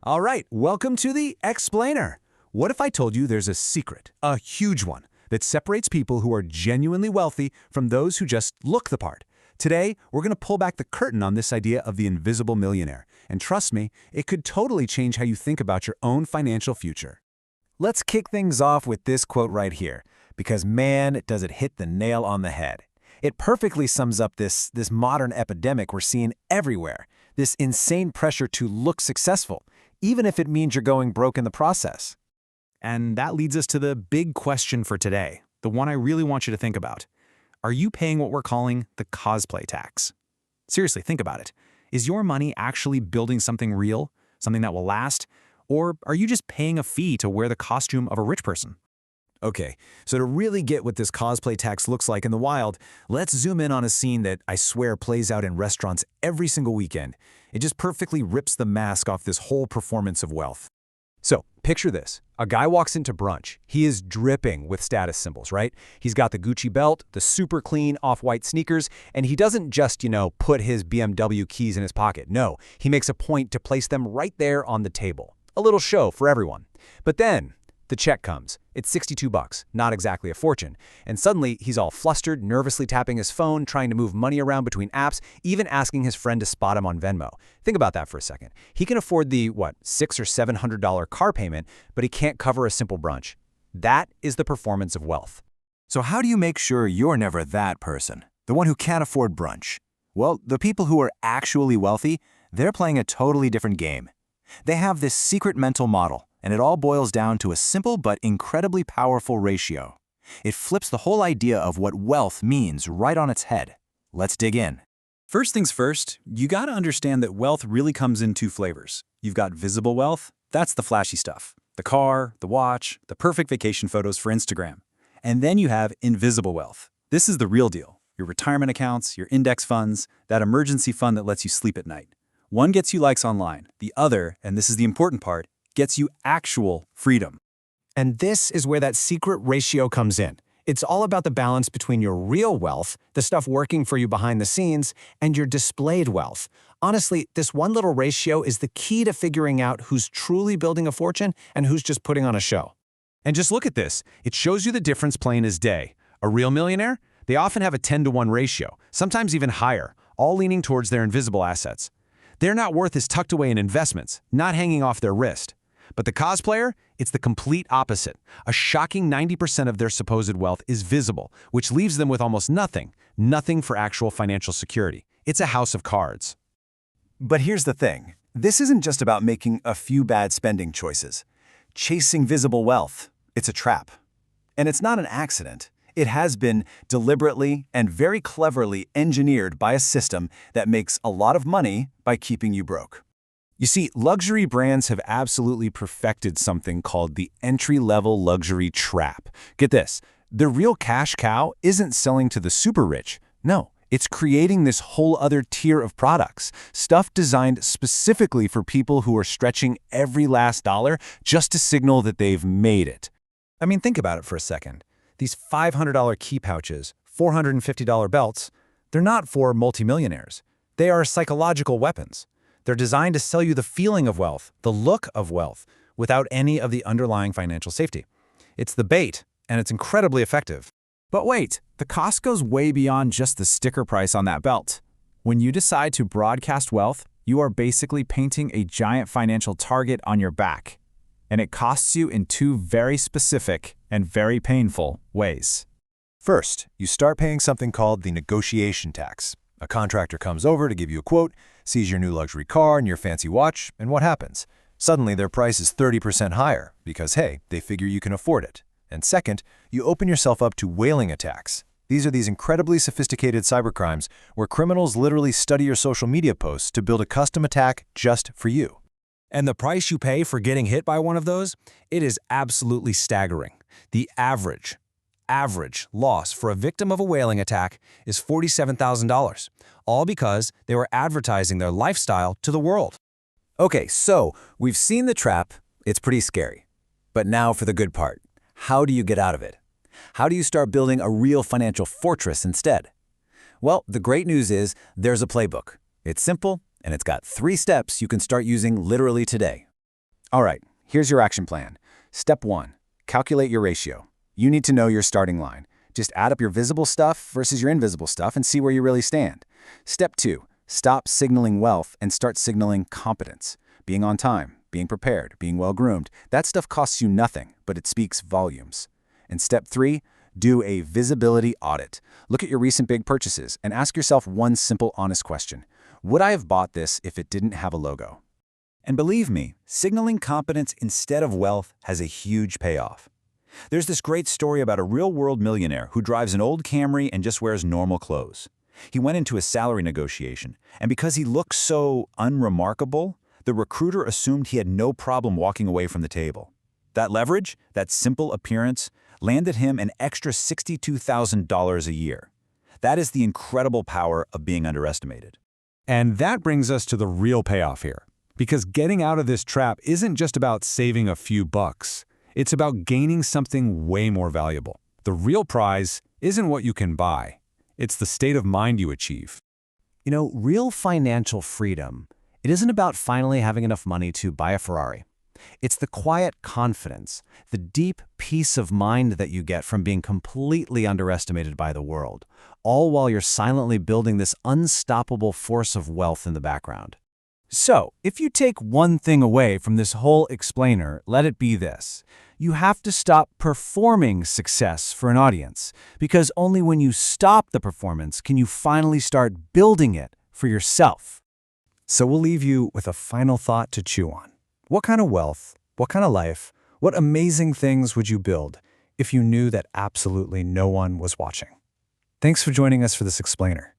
All right, welcome to the Explainer. What if I told you there's a secret, a huge one, that separates people who are genuinely wealthy from those who just look the part? Today, we're going to pull back the curtain on this idea of the invisible millionaire. And trust me, it could totally change how you think about your own financial future. Let's kick things off with this quote right here, because man, does it hit the nail on the head. It perfectly sums up this modern epidemic we're seeing everywhere, this insane pressure to look successful, even if it means you're going broke in the process. And that leads us to the big question for today, the one I really want you to think about. Are you paying what we're calling the cosplay tax? Seriously, think about it. Is your money actually building something real, something that will last? Or are you just paying a fee to wear the costume of a rich person? Okay, so to really get what this cosplay tax looks like in the wild, let's zoom in on a scene that I swear plays out in restaurants every single weekend. It just perfectly rips the mask off this whole performance of wealth. So, picture this. A guy walks into brunch. He is dripping with status symbols, right? He's got the Gucci belt, the super clean off-white sneakers, and he doesn't just, put his BMW keys in his pocket. No, he makes a point to place them right there on the table. A little show for everyone. But then, the check comes. It's 62 bucks, not exactly a fortune. And suddenly, he's all flustered, nervously tapping his phone, trying to move money around between apps, even asking his friend to spot him on Venmo. Think about that for a second. He can afford the, $600 or $700 car payment, but he can't cover a simple brunch. That is the performance of wealth. So how do you make sure you're never that person, the one who can't afford brunch? Well, the people who are actually wealthy, they're playing a totally different game. They have this secret mental model, and it all boils down to a simple but incredibly powerful ratio. It flips the whole idea of what wealth means right on its head. Let's dig in. First things first, you gotta understand that wealth really comes in two flavors. You've got visible wealth, that's the flashy stuff. The car, the watch, the perfect vacation photos for Instagram. And then you have invisible wealth. This is the real deal. Your retirement accounts, your index funds, that emergency fund that lets you sleep at night. One gets you likes online. The other, and this is the important part, gets you actual freedom. And this is where that secret ratio comes in. It's all about the balance between your real wealth, the stuff working for you behind the scenes, and your displayed wealth. Honestly, this one little ratio is the key to figuring out who's truly building a fortune and who's just putting on a show. And just look at this. It shows you the difference plain as day. A real millionaire? They often have a 10-to-1 ratio, sometimes even higher, all leaning towards their invisible assets. Their net worth is tucked away in investments, not hanging off their wrist. But the cosplayer, it's the complete opposite. A shocking 90% of their supposed wealth is visible, which leaves them with almost nothing for actual financial security. It's a house of cards. But here's the thing. This isn't just about making a few bad spending choices. Chasing visible wealth, it's a trap. And it's not an accident. It has been deliberately and very cleverly engineered by a system that makes a lot of money by keeping you broke. You see, luxury brands have absolutely perfected something called the entry-level luxury trap. Get this, the real cash cow isn't selling to the super rich. No, it's creating this whole other tier of products, stuff designed specifically for people who are stretching every last dollar just to signal that they've made it. I mean, think about it for a second. These $500 key pouches, $450 belts, they're not for multimillionaires. They are psychological weapons. They're designed to sell you the feeling of wealth, the look of wealth, without any of the underlying financial safety. It's the bait, and it's incredibly effective. But wait, the cost goes way beyond just the sticker price on that belt. When you decide to broadcast wealth, you are basically painting a giant financial target on your back. And it costs you in two very specific and very painful ways. First, you start paying something called the negotiation tax. A contractor comes over to give you a quote, sees your new luxury car and your fancy watch, and what happens? Suddenly their price is 30% higher because, hey, they figure you can afford it. And second, you open yourself up to whaling attacks. These are these incredibly sophisticated cybercrimes where criminals literally study your social media posts to build a custom attack just for you. And the price you pay for getting hit by one of those, it is absolutely staggering. The average loss for a victim of a whaling attack is $47,000, all because they were advertising their lifestyle to the world. Okay, so we've seen the trap. It's pretty scary. But now for the good part. How do you get out of it? How do you start building a real financial fortress instead? Well, the great news is there's a playbook. It's simple, and it's got 3 steps you can start using literally today. All right, here's your action plan. Step 1. Calculate your ratio. You need to know your starting line. Just add up your visible stuff versus your invisible stuff and see where you really stand. Step 2. Stop signaling wealth and start signaling competence. Being on time, being prepared, being well-groomed. That stuff costs you nothing, but it speaks volumes. And step 3. Do a visibility audit. Look at your recent big purchases and ask yourself one simple, honest question. Would I have bought this if it didn't have a logo? And believe me, signaling competence instead of wealth has a huge payoff. There's this great story about a real-world millionaire who drives an old Camry and just wears normal clothes. He went into a salary negotiation, and because he looked so unremarkable, the recruiter assumed he had no problem walking away from the table. That leverage, that simple appearance, landed him an extra $62,000 a year. That is the incredible power of being underestimated. And that brings us to the real payoff here. Because getting out of this trap isn't just about saving a few bucks. It's about gaining something way more valuable. The real prize isn't what you can buy. It's the state of mind you achieve. You know, real financial freedom, it isn't about finally having enough money to buy a Ferrari. It's the quiet confidence, the deep peace of mind that you get from being completely underestimated by the world, all while you're silently building this unstoppable force of wealth in the background. So, if you take one thing away from this whole explainer, let it be this. You have to stop performing success for an audience, because only when you stop the performance can you finally start building it for yourself. So we'll leave you with a final thought to chew on. What kind of wealth, what kind of life, what amazing things would you build if you knew that absolutely no one was watching? Thanks for joining us for this explainer.